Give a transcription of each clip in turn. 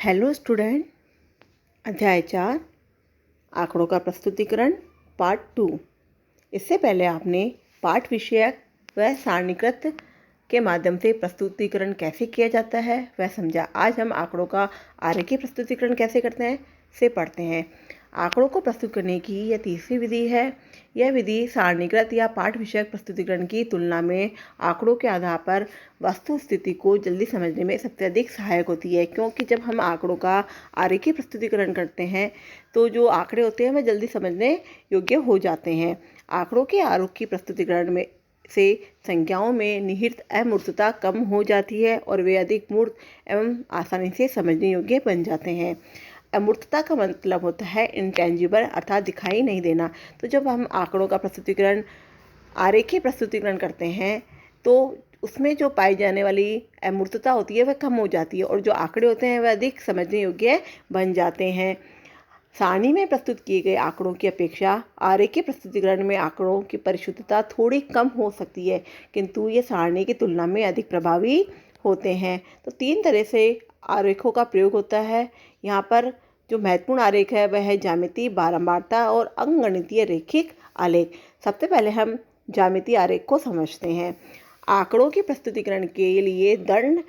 Hello student. अध्याय 4 आंकड़ों का प्रस्तुतिकरण पार्ट 2। इससे पहले आपने पाठ विषयक व सारणीकृत के माध्यम से प्रस्तुतिकरण कैसे किया जाता है वह समझा। आज हम आंकड़ों का आरेखीय प्रस्तुतिकरण कैसे करते हैं से पढ़ते हैं। आंकड़ों को प्रस्तुत करने की यह तीसरी विधि है। यह विधि सारणीकृत या पाठ विषयक प्रस्तुतिकरण की तुलना में आंकड़ों के आधार पर वस्तु स्थिति को जल्दी समझने में सबसे अधिक सहायक होती है, क्योंकि जब हम आंकड़ों का आरेखीय प्रस्तुतिकरण करते हैं तो जो आंकड़े होते हैं वह जल्दी समझने योग्य हो जाते हैं। आंकड़ों के आरेखीय प्रस्तुतिकरण में से संख्याओं में निहित अमूर्तता कम हो जाती है और वे अधिक मूर्त एवं आसानी से समझने योग्य बन जाते हैं। अमूर्तता का मतलब होता है इंटेंजिबल, अर्थात दिखाई नहीं देना। तो जब हम आंकड़ों का प्रस्तुतिकरण आरेखीय प्रस्तुतिकरण करते हैं तो उसमें जो पाई जाने वाली अमूर्तता होती है वह कम हो जाती है और जो आंकड़े होते हैं वह अधिक समझने योग्य बन जाते हैं। सारणी में प्रस्तुत किए गए आंकड़ों की अपेक्षा आरेखीय प्रस्तुतिकरण में आंकड़ों की परिशुद्धता थोड़ी कम हो सकती है, किंतु ये सारणी की तुलना में अधिक प्रभावी होते हैं। तो 3 तरह से आरेखों का प्रयोग होता है। यहाँ पर जो महत्वपूर्ण आरेख है वह है ज्यामिति, बारंबारता और अंकगणितीय रैखिक आलेख। सबसे पहले हम ज्यामितीय आरेख को समझते हैं। आंकड़ों के प्रस्तुतिकरण के लिए दंड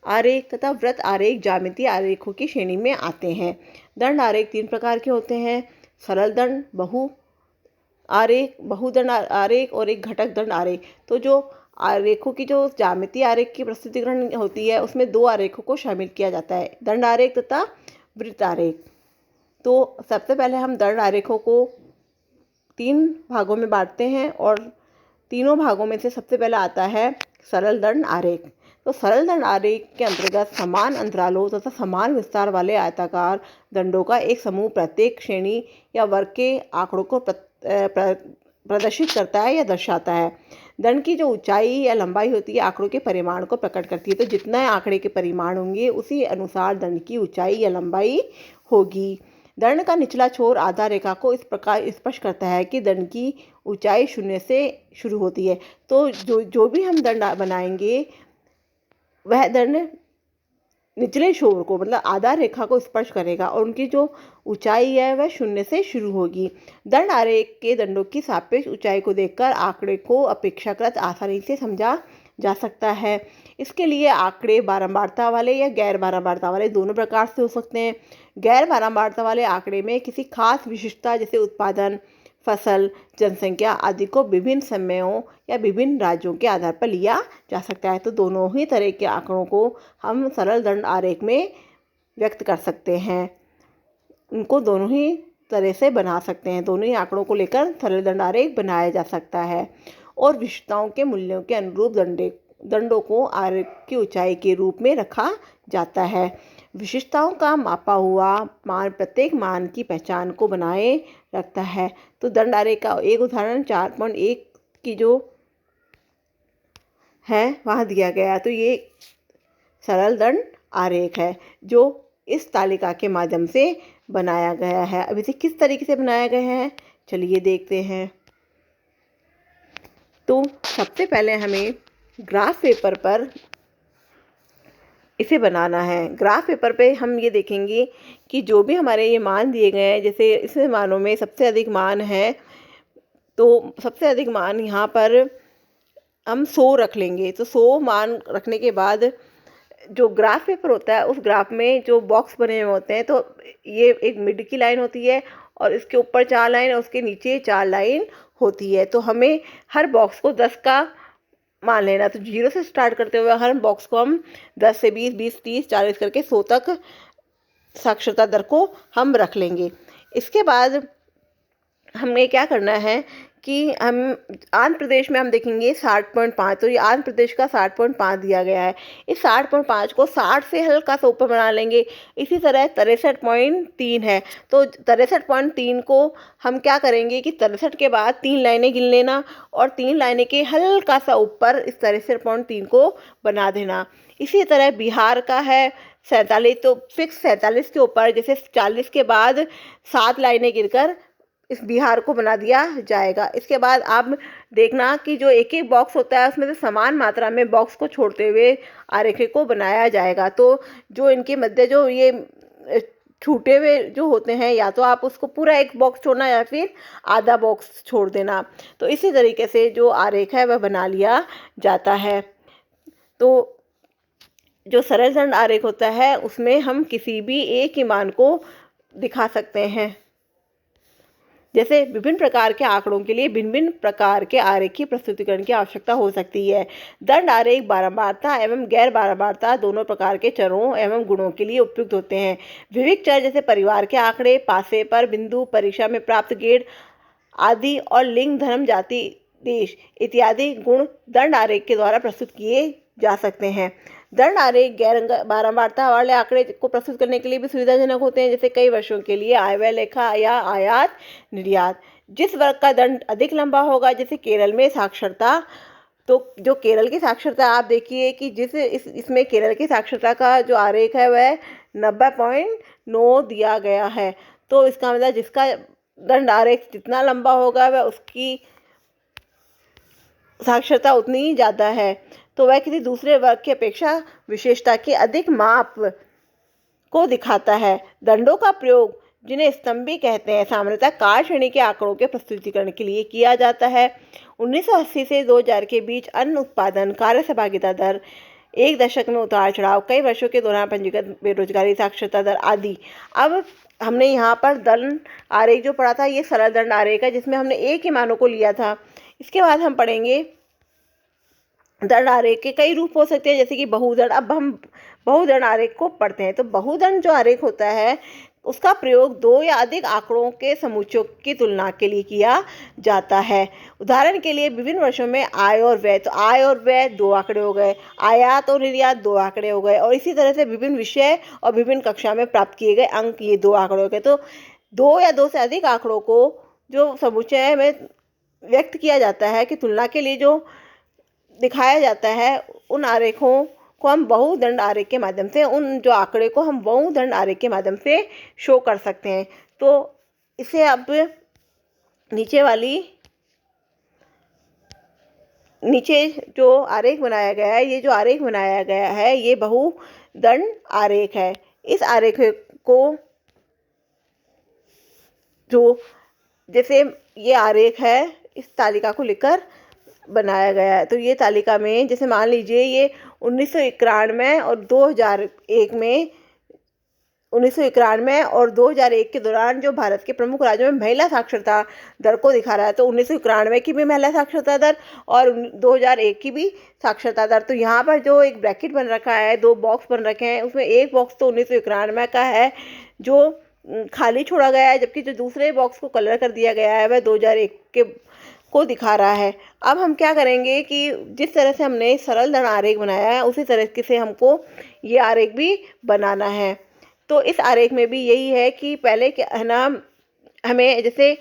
आरेख तथा वृत्त आरेख ज्यामितीय आरेखों की श्रेणी में आते हैं। दंड आरेख 3 प्रकार के होते हैं: सरल दंड, बहुदंड आरेख और एक घटक दंड आरेख। तो जो आरेखों की जो ज्यामितीय आरेख की प्रस्तुतिकरण होती है उसमें 2 आरेखों को शामिल किया जाता है, दंड आरेख तथा वृत्त आरेख। तो सबसे पहले हम दंड आरेखों को 3 भागों में बांटते हैं और तीनों भागों में से सबसे पहला आता है सरल दंड आरेख। तो सरल दंड आरेख के अंतर्गत समान अंतरालों तथा समान विस्तार वाले आयताकार दंडों का एक समूह प्रत्येक श्रेणी या वर्ग के आंकड़ों को प्रदर्शित करता है या दर्शाता है। दंड की जो ऊंचाई या लंबाई होती है आंकड़ों के परिमाण को प्रकट करती है। तो जितना आंकड़े के परिमाण होंगे उसी अनुसार दंड की ऊंचाई या लंबाई होगी। दंड का निचला छोर आधार रेखा को इस प्रकार स्पष्ट करता है कि दंड की ऊंचाई 0 से शुरू होती है। तो जो भी हम दंड बनाएंगे वह दंड निचले छोर को मतलब आधार रेखा को स्पर्श करेगा और उनकी जो ऊंचाई है वह 0 से शुरू होगी। दंड आरेख के दंडों की सापेक्ष ऊंचाई को देखकर आंकड़े को अपेक्षाकृत आसानी से समझा जा सकता है। इसके लिए आंकड़े बारंबारता वाले या गैर बारंबारता वाले दोनों प्रकार से हो सकते हैं। गैर बारंबारता वाले आंकड़े में किसी खास विशिष्टता जैसे उत्पादन, फसल, जनसंख्या आदि को विभिन्न समयों या विभिन्न राज्यों के आधार पर लिया जा सकता है। तो दोनों ही तरह के आंकड़ों को हम सरल दंड आरेख में व्यक्त कर सकते हैं। उनको दोनों ही तरह से बना सकते हैं। दोनों ही आंकड़ों को लेकर सरल दंड आरेख बनाया जा सकता है और विशिष्टताओं के मूल्यों के अनुरूप दंडों को आरेख की ऊंचाई के रूप में रखा जाता है। विशिष्टताओं का मापा हुआ मान प्रत्येक मान की पहचान को बनाए रखता है। तो दंड आरेख का एक उदाहरण 4.1 की जो है वहाँ दिया गया है। तो ये सरल दंड आरेख है जो इस तालिका के माध्यम से बनाया गया है। अब इसे किस तरीके से बनाया गया है चलिए देखते हैं। तो सबसे पहले हमें ग्राफ पेपर पर इसे बनाना है। ग्राफ पेपर पे हम ये देखेंगे कि जो भी हमारे ये मान दिए गए हैं, जैसे इस मानों में सबसे अधिक मान है तो सबसे अधिक मान यहाँ पर हम 100 रख लेंगे। तो 100 मान रखने के बाद जो ग्राफ पेपर होता है उस ग्राफ में जो बॉक्स बने हुए होते हैं, तो ये एक मिड की लाइन होती है और इसके ऊपर 4 लाइन और उसके नीचे 4 लाइन होती है। तो हमें हर बॉक्स को 10 का मान लेना। तो 0 से स्टार्ट करते हुए हर बॉक्स को हम 10 से 20, 20, 30, 40 करके 100 तक साक्षरता दर को हम रख लेंगे। इसके बाद हमें क्या करना है कि हम आंध्र प्रदेश में हम देखेंगे 60.5। तो ये आंध्र प्रदेश का 60.5 दिया गया है। इस 60.5 को 60 से हल्का सा ऊपर बना लेंगे। इसी तरह 63.3 है। तो 63.3 को हम क्या करेंगे कि 63 के बाद 3 लाइनें गिन लेना और 3 लाइनें के हल्का सा ऊपर इस 63.3 को बना देना। इसी तरह बिहार का है 47। तो फिक्स 47 के ऊपर जैसे 40 के बाद 7 लाइनें गिनकर इस बिहार को बना दिया जाएगा। इसके बाद आप देखना कि जो एक एक बॉक्स होता है उसमें से समान मात्रा में बॉक्स को छोड़ते हुए आरेख को बनाया जाएगा। तो जो इनके मध्य जो ये छूटे हुए जो होते हैं, या तो आप उसको पूरा एक बॉक्स छोड़ना या फिर आधा बॉक्स छोड़ देना। तो इसी तरीके से जो आरेख है वह बना लिया जाता है। तो जो सरल दंड आरेख होता है उसमें हम किसी भी एक ही मान को दिखा सकते हैं। जैसे विभिन्न प्रकार के आंकड़ों के लिए भिन्न भिन्न प्रकार के आरेखीय प्रस्तुतिकरण की आवश्यकता हो सकती है। दंड आरेख बारंबारता एवं गैर बारंबारता दोनों प्रकार के चरों एवं गुणों के लिए उपयुक्त होते हैं। विविध चर जैसे परिवार के आंकड़े, पासे पर बिंदु, परीक्षा में प्राप्त ग्रेड आदि और लिंग, धर्म, जाति, देश इत्यादि गुण दंड आरेख के द्वारा प्रस्तुत किए जा सकते हैं। दंड आरेख गैर बारंबारता वाले आंकड़े को प्रस्तुत करने के लिए भी सुविधाजनक होते हैं, जैसे कई वर्षों के लिए आय व्यय लेखा या आयात निर्यात। जिस वर्ग का दंड अधिक लंबा होगा, जैसे केरल में साक्षरता, तो जो केरल की साक्षरता आप देखिए कि इसमें केरल की साक्षरता का जो आरेख है वह 90.9 दिया गया है। तो इसका मतलब जिसका दंड आरेख जितना लंबा होगा वह उसकी साक्षरता उतनी ही ज़्यादा है। तो वह किसी दूसरे वर्ग की अपेक्षा विशेषता के अधिक माप को दिखाता है। दंडों का प्रयोग, जिन्हें स्तंभी कहते हैं, सामान्यतः कार श्रेणी के आंकड़ों के प्रस्तुतिकरण के लिए किया जाता है। 1980 से 2000 के बीच अन्न उत्पादन, कार्य सहभागिता दर, एक दशक में उतार चढ़ाव, कई वर्षों के दौरान पंजीकृत बेरोजगारी, साक्षरता दर आदि। अब हमने यहाँ पर दंड आरेख जो पढ़ा था ये सरल दंड आरेख है, जिसमें हमने एक ही मानों को लिया था। इसके बाद हम पढ़ेंगे दंड आरेख के कई रूप हो सकते हैं, जैसे कि बहुदंड। अब हम बहुदंड आरेख को पढ़ते हैं। तो बहुदंड जो आरेख होता है उसका प्रयोग दो या अधिक आंकड़ों के समुच्चयों की तुलना के लिए किया जाता है। उदाहरण के लिए विभिन्न वर्षों में आय और व्यय, तो आय और व्यय 2 आंकड़े हो गए, आयात और निर्यात 2 आंकड़े हो गए, और इसी तरह से विभिन्न विषय और विभिन्न कक्षा में प्राप्त किए गए अंक ये 2 आंकड़े हो गए। तो 2 या 2 से अधिक आंकड़ों को जो समुच्चय में व्यक्त किया जाता है कि तुलना के लिए जो दिखाया जाता है, उन आरेखों को हम बहुदंड आरेख के माध्यम से, उन जो आंकड़े को हम बहुदंड आरेख के माध्यम से शो कर सकते हैं। तो इसे अब नीचे जो आरेख बनाया गया है, ये जो आरेख बनाया गया है ये बहुदंड आरेख है। इस आरेख को जो जैसे ये आरेख है, इस तालिका को लेकर बनाया गया है। तो ये तालिका में जैसे मान लीजिए ये 1991 और 2001 में 1991 और 2001 के दौरान जो भारत के प्रमुख राज्यों में महिला साक्षरता दर को दिखा रहा है। तो 1991 की भी महिला साक्षरता दर और 2001 की भी साक्षरता दर। तो यहाँ पर जो एक ब्रैकेट बन रखा है, 2 बॉक्स बन रखे हैं, उसमें एक बॉक्स तो 1991 का है जो खाली छोड़ा गया है, जबकि जो दूसरे बॉक्स को कलर कर दिया गया है वह 2001 के को दिखा रहा है। अब हम क्या करेंगे कि जिस तरह से हमने सरल दंड आरेख बनाया है उसी तरह से हमको ये आरेख भी बनाना है। तो इस आरेख में भी यही है कि पहले है ना, हमें जैसे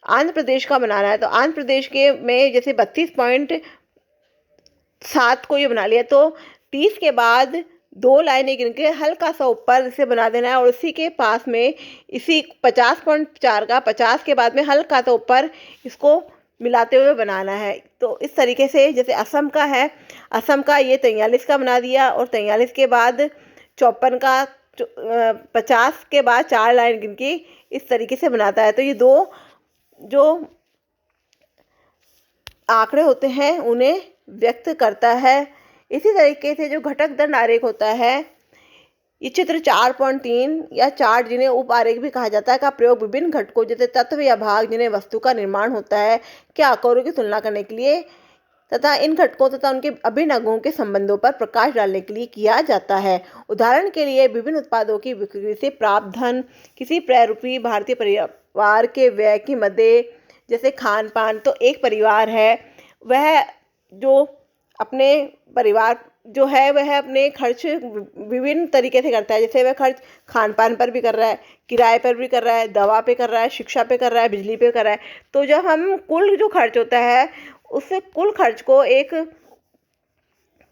आंध्र प्रदेश का बनाना है, तो आंध्र प्रदेश के में जैसे 32.7 को ये बना लिया, तो 30 के बाद 2 लाइनें गिन के हल्का सा ऊपर इसे बना देना है, और इसी के पास में इसी 50.4 का 50 के बाद में हल्का सा ऊपर इसको मिलाते हुए बनाना है। तो इस तरीके से जैसे असम का है, असम का ये 43 का बना दिया, और 43 के बाद 54 का 50 के बाद 4 लाइन गिन के इस तरीके से बनाता है। तो ये 2 जो आंकड़े होते हैं उन्हें व्यक्त करता है। इसी तरीके से जो घटक दंड आरेख होता है, ये चित्र 4.3 या चार्ट, जिन्हें उप आरेख भी कहा जाता है, का प्रयोग विभिन्न घटकों जैसे तत्व या भाग जिन्हें वस्तु का निर्माण होता है के आकारों की तुलना करने के लिए तथा इन घटकों तथा उनके अभिन्न अंगों के संबंधों पर प्रकाश डालने के लिए किया जाता है। उदाहरण के लिए विभिन्न उत्पादों की बिक्री से प्राप्त धन, किसी प्रारूपी भारतीय परिवार के व्यय की मध्य, जैसे खान पान। तो एक परिवार है वह जो अपने परिवार जो है वह अपने खर्च विभिन्न तरीके से करता है, जैसे वह खर्च खान पान पर भी कर रहा है, किराए पर भी कर रहा है, दवा पे कर रहा है, शिक्षा पे कर रहा है, बिजली पे कर रहा है। तो जब हम कुल जो खर्च होता है उससे कुल खर्च को एक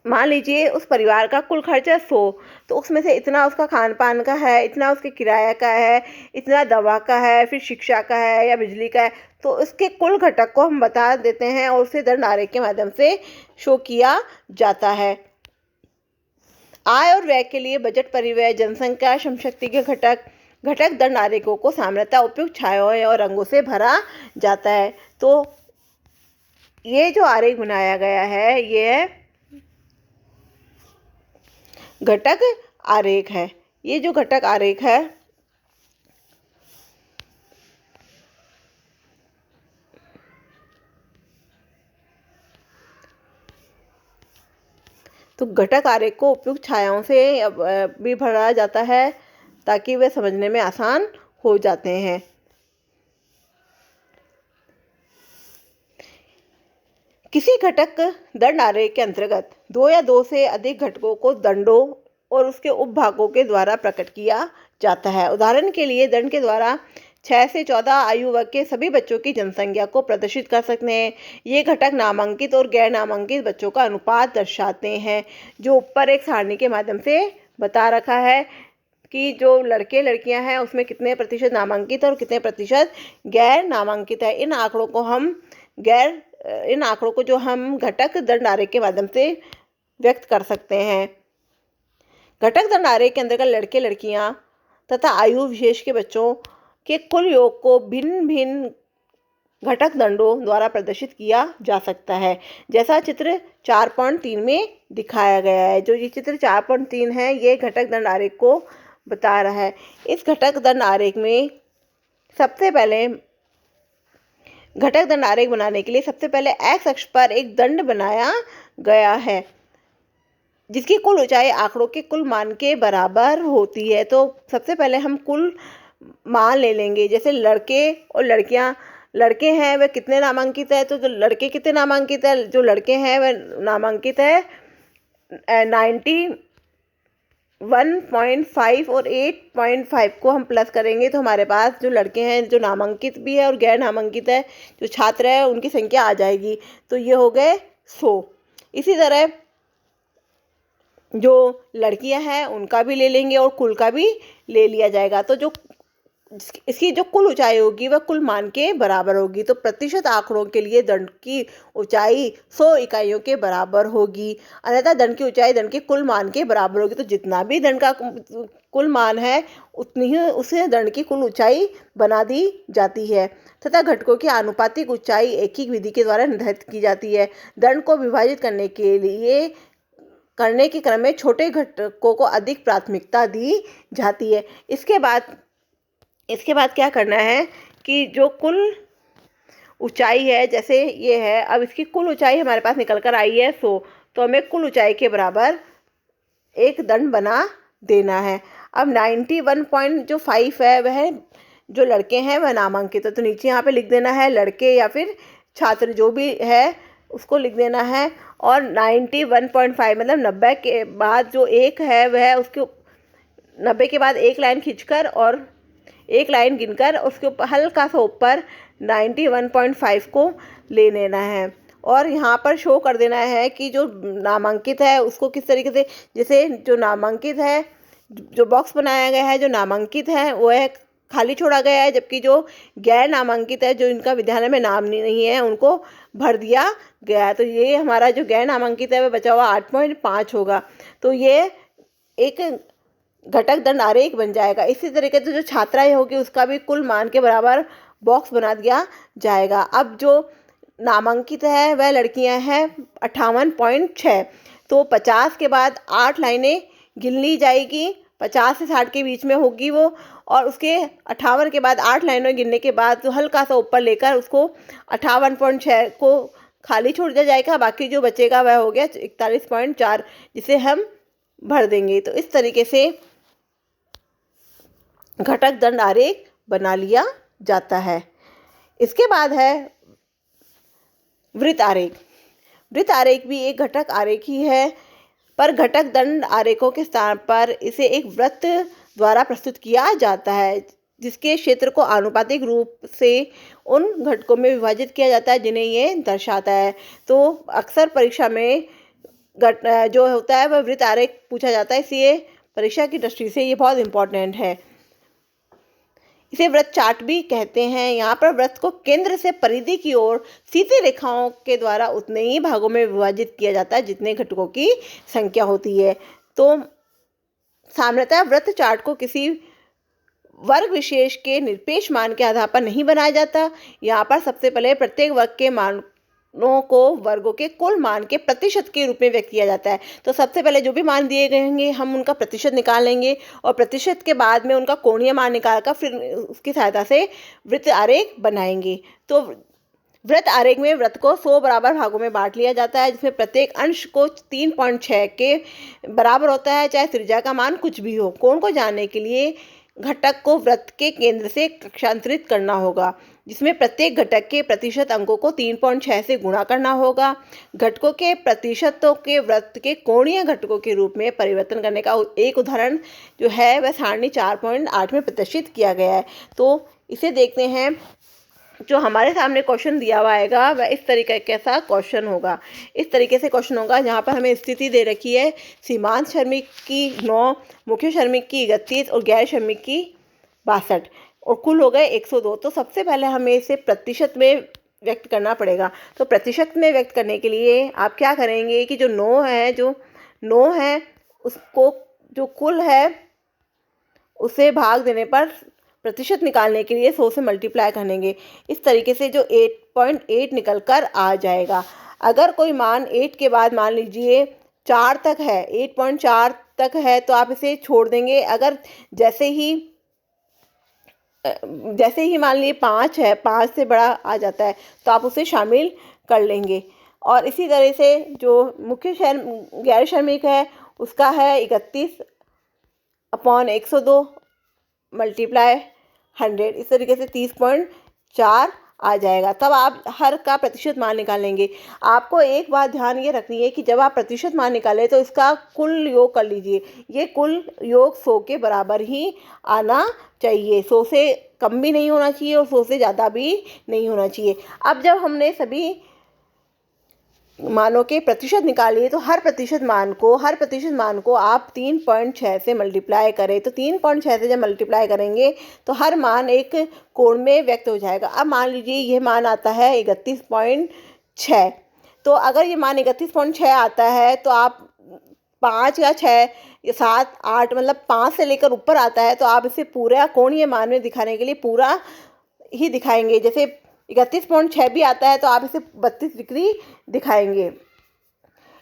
मान लीजिए उस परिवार का कुल खर्च है 100, तो उसमें से इतना उसका खान पान का है, इतना उसके किराया का है, इतना दवा का है, फिर शिक्षा का है या बिजली का है। तो इसके कुल घटक को हम बता देते हैं और उसे दंड आरेख के माध्यम से शो किया जाता है। आय और व्यय के लिए बजट, परिव्यय, जनसंख्या, श्रमशक्ति के घटक दंड आरेखों को सामान्यतः उपयुक्त छायाओं और रंगों से भरा जाता है। तो ये जो आरेख बनाया गया है ये घटक आरेख है। ये जो घटक आरेख है तो घटक आरेख को उपयुक्त छायाओं से भी भरा जाता है ताकि वे समझने में आसान हो जाते हैं। किसी घटक दंड आरेख के अंतर्गत दो या दो से अधिक घटकों को दंडों और उसके उपभागों के द्वारा प्रकट किया जाता है। उदाहरण के लिए दंड के द्वारा 6 से 14 आयु वर्ग के सभी बच्चों की जनसंख्या को प्रदर्शित कर सकते हैं। ये घटक नामांकित और गैर नामांकित बच्चों का अनुपात दर्शाते हैं, जो ऊपर एक सारणी के माध्यम से बता रखा है कि जो लड़के लड़कियां हैं उसमें कितने प्रतिशत नामांकित और कितने प्रतिशत गैर नामांकित है। इन आंकड़ों को जो हम घटक दंड आरेख के माध्यम से व्यक्त कर सकते हैं। घटक दंड आरेख के अंतर्गत लड़के लड़कियां तथा आयु विशेष के बच्चों के कुल योग को भिन्न भिन्न घटक दंडों द्वारा प्रदर्शित किया जा सकता है, जैसा चित्र 4.3 में दिखाया गया है। जो ये चित्र 4.3 है ये घटक दंड आरेख को बता रहा है। इस घटक दंड आरेख में सबसे पहले घटक दंड आरेख बनाने के लिए सबसे पहले एक्स अक्ष पर एक दंड बनाया गया है जिसकी कुल ऊंचाई आंकड़ों के कुल मान के बराबर होती है। तो सबसे पहले हम कुल मान ले लेंगे, जैसे लड़के और लड़कियां, लड़के हैं वह कितने नामांकित है, तो जो लड़के कितने नामांकित है, जो लड़के हैं वह नामांकित है 91.5 और 8.5 को हम प्लस करेंगे तो हमारे पास जो लड़के हैं जो नामांकित भी है और गैर नामांकित है जो छात्र है उनकी संख्या आ जाएगी। तो ये हो गए 100। इसी तरह जो लड़कियां हैं उनका भी ले लेंगे और कुल का भी ले लिया जाएगा। तो जो इसकी जो कुल ऊंचाई होगी वह कुल मान के बराबर होगी। तो प्रतिशत आंकड़ों के लिए दंड की ऊंचाई 100 इकाइयों के बराबर होगी, अन्यथा दंड की ऊंचाई दंड के कुल मान के बराबर होगी। तो जितना भी दंड का कुल मान है उतनी ही उसे दंड की कुल ऊंचाई बना दी जाती है तथा घटकों की आनुपातिक ऊंचाई एक ही विधि के द्वारा निर्धारित की जाती है। दंड को विभाजित करने के क्रम में छोटे घटकों को अधिक प्राथमिकता दी जाती है। इसके बाद क्या करना है कि जो कुल ऊंचाई है, जैसे ये है, अब इसकी कुल ऊंचाई हमारे पास निकल कर आई है 100, तो हमें कुल ऊंचाई के बराबर एक दंड बना देना है। अब 91.5 है वह जो लड़के हैं वह नामांकित है, तो नीचे यहाँ पे लिख देना है लड़के या फिर छात्र जो भी है उसको लिख देना है। और 91.5 मतलब 90 के बाद जो एक है वह उसके 90 के बाद एक लाइन खींचकर और एक लाइन गिनकर उसके ऊपर हल्का सा ऊपर 91.5 को ले लेना है और यहाँ पर शो कर देना है कि जो नामांकित है उसको किस तरीके से, जैसे जो नामांकित है जो बॉक्स बनाया गया है जो नामांकित है वह खाली छोड़ा गया है, जबकि जो गैर नामांकित है जो इनका विद्यालय में नाम नहीं है उनको भर दिया गया है। तो ये हमारा जो गैर नामांकित है वह बचा हुआ 8.5 होगा। तो ये एक घटक दंड आरेख बन जाएगा। इसी तरीके से जो छात्राएं होगी उसका भी कुल मान के बराबर बॉक्स बना दिया जाएगा। अब जो नामांकित है वह लड़कियां हैं 58.6, तो 50 के बाद 8 लाइनें गिन ली जाएगी, 50 से 60 के बीच में होगी वो, और उसके 58 के बाद 8 लाइनें गिनने के बाद तो हल्का सा ऊपर लेकर उसको 58.6 को खाली छोड़ दिया जाएगा, बाकी जो बचेगा वह हो गया 41.4 जिसे हम भर देंगे। तो इस तरीके से घटक दंड आरेख बना लिया जाता है। इसके बाद है वृत्त आरेख। वृत्त आरेख भी एक घटक आरेख ही है, पर घटक दंड आरेखों के स्थान पर इसे एक वृत्त द्वारा प्रस्तुत किया जाता है जिसके क्षेत्र को आनुपातिक रूप से उन घटकों में विभाजित किया जाता है जिन्हें ये दर्शाता है। तो अक्सर परीक्षा में जो होता है वह वृत्त आरेख पूछा जाता है, इसलिए परीक्षा की दृष्टि से ये बहुत इम्पोर्टेंट है। इसे वृत्त चार्ट भी कहते हैं। यहाँ पर वृत्त को केंद्र से परिधि की ओर सीधी रेखाओं के द्वारा उतने ही भागों में विभाजित किया जाता है जितने घटकों की संख्या होती है। तो सामान्यतः व्रत चार्ट को किसी वर्ग विशेष के निरपेक्ष मान के आधार पर नहीं बनाया जाता। यहाँ पर सबसे पहले प्रत्येक वर्ग के मानों को वर्गों के कुल मान के प्रतिशत के रूप में व्यक्त किया जाता है। तो सबसे पहले जो भी मान दिए गए होंगे हम उनका प्रतिशत निकाल लेंगे और प्रतिशत के बाद में उनका कोणीय मान निकाल कर फिर उसकी सहायता से वृत्त आरेख बनाएंगे। तो वृत्त आरेख में वृत्त को 100 बराबर भागों में बांट लिया जाता है, जिसमें प्रत्येक अंश को 3.6 के बराबर होता है, चाहे त्रिज्या का मान कुछ भी हो। कोण को जानने के लिए घटक को वृत्त के केंद्र से कक्षांतरित करना होगा, जिसमें प्रत्येक घटक के प्रतिशत अंकों को 3.6 से गुणा करना होगा। घटकों के प्रतिशतों के वृत्त के कोणीय घटकों के रूप में परिवर्तन करने का एक उदाहरण जो है वह सारणी 4.8 में प्रदर्शित किया गया है। तो इसे देखते हैं। जो हमारे सामने क्वेश्चन दिया हुआ आएगा वह इस तरीके कैसा क्वेश्चन होगा। इस तरीके से क्वेश्चन होगा जहाँ पर हमें स्थिति दे रखी है सीमांत श्रमिक की 9, मुख्य श्रमिक की 31 और गैर श्रमिक की 62 और कुल हो गए 102। तो सबसे पहले हमें इसे प्रतिशत में व्यक्त करना पड़ेगा। तो प्रतिशत में व्यक्त करने के लिए आप क्या करेंगे कि जो 9 है उसको जो कुल है उसे भाग देने पर प्रतिशत निकालने के लिए 100 से मल्टीप्लाई करेंगे। इस तरीके से जो 8.8 निकल कर आ जाएगा। अगर कोई मान 8 के बाद मान लीजिए 4 तक है, 8.4 तक है तो आप इसे छोड़ देंगे। अगर जैसे ही मान लीजिए 5 है, 5 से बड़ा आ जाता है तो आप उसे शामिल कर लेंगे। और इसी तरह से जो गैर श्रमिक है उसका है 31/102 मल्टीप्लाई 100, इस तरीके से 30.4 आ जाएगा। तब आप हर का प्रतिशत मान निकालेंगे। आपको एक बात ध्यान ये रखनी है कि जब आप प्रतिशत मान निकालें तो इसका कुल योग कर लीजिए। ये कुल योग 100 के बराबर ही आना चाहिए, 100 से कम भी नहीं होना चाहिए और 100 से ज़्यादा भी नहीं होना चाहिए। अब जब हमने सभी मानों के प्रतिशत निकालिए तो हर प्रतिशत मान को आप 3.6 से मल्टीप्लाई करें। तो 3.6 से जब मल्टीप्लाई करेंगे तो हर मान एक कोण में व्यक्त हो जाएगा। अब मान लीजिए ये मान आता है 31.6। तो अगर ये मान 31.6 आता है तो आप 5 या 6 या 7, 8 मतलब 5 से लेकर ऊपर आता है तो आप इसे पूरा कोणीय मान में दिखाने के लिए पूरा ही दिखाएंगे। जैसे 31.6 भी आता है तो आप इसे 32 डिग्री दिखाएंगे।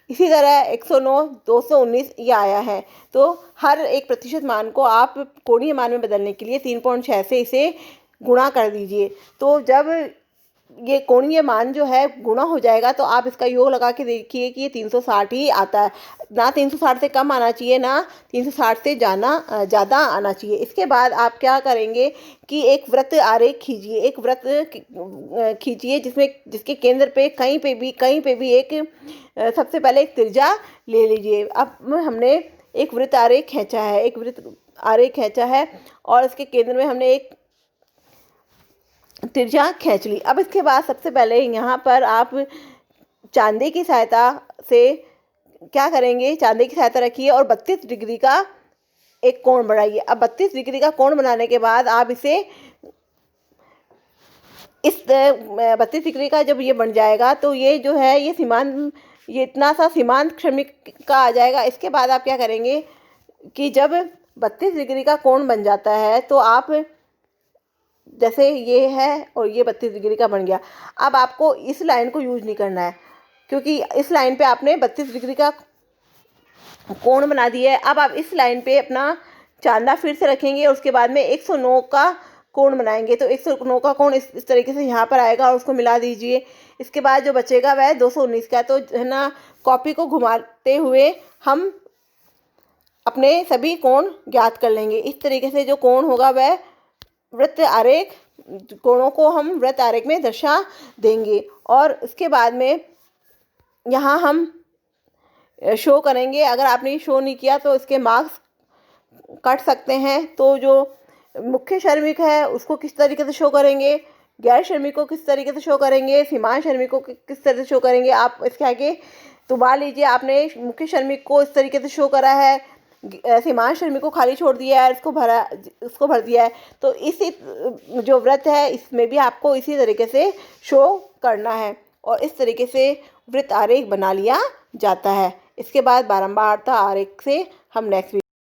इसी तरह 109, 219 ये आया है तो हर एक प्रतिशत मान को आप कोणीय मान में बदलने के लिए 3.6 से इसे गुणा कर दीजिए। तो जब ये कोणीय मान जो है गुणा हो जाएगा तो आप इसका योग लगा के देखिए कि ये 360 ही आता है। ना 360 से कम आना चाहिए, ना 360 से ज़्यादा आना चाहिए। इसके बाद आप क्या करेंगे कि एक वृत्त आरेख खींचिए। एक वृत्त खींचिए जिसके केंद्र पे कहीं पे भी एक सबसे पहले एक त्रिज्या ले लीजिए। अब हमने एक वृत्त आरेख खींचा है और इसके केंद्र में हमने एक त्रिज्या खींच ली। अब इसके बाद सबसे पहले यहाँ पर आप चांदी की सहायता से क्या करेंगे, चांदी की सहायता रखिए और 32 डिग्री का एक कोण बनाइए। अब 32 डिग्री का कोण बनाने के बाद आप इसे इस 32 डिग्री का जब ये बन जाएगा तो ये जो है ये इतना सा सीमांत श्रमिक का आ जाएगा। इसके बाद आप क्या करेंगे कि जब 32 डिग्री का कोण बन जाता है तो आप जैसे ये है और ये 32 डिग्री का बन गया। अब आपको इस लाइन को यूज नहीं करना है क्योंकि इस लाइन पे आपने 32 डिग्री का कोण बना दिया है। अब आप इस लाइन पे अपना चांदा फिर से रखेंगे और उसके बाद में 109 का कोण बनाएंगे। तो 109 का कोण इस तरीके से यहाँ पर आएगा और उसको मिला दीजिए। इसके बाद जो बचेगा वह 219 का। तो है ना, कॉपी को घुमाते हुए हम अपने सभी कोण ज्ञात कर लेंगे। इस तरीके से जो कोण होगा वह वृत्त आरेख, कोणों को हम वृत्त आरेख में दर्शा देंगे। और इसके बाद में यहाँ हम शो करेंगे। अगर आपने शो नहीं किया तो इसके मार्क्स कट सकते हैं। तो जो मुख्य श्रमिक है उसको किस तरीके से शो करेंगे, गैर श्रमिक को किस तरीके से शो करेंगे, सीमांत श्रमिक को किस तरह से शो करेंगे, आप इसके आगे दोबारा लीजिए। आपने मुख्य श्रमिक को इस तरीके से शो करा है, सीमांत श्रमिक को खाली छोड़ दिया है, इसको भर दिया है। तो इसी जो वृत्त है इसमें भी आपको इसी तरीके से शो करना है और इस तरीके से वृत्त आरेख बना लिया जाता है। इसके बाद बारंबारता आरेख से हम नेक्स्ट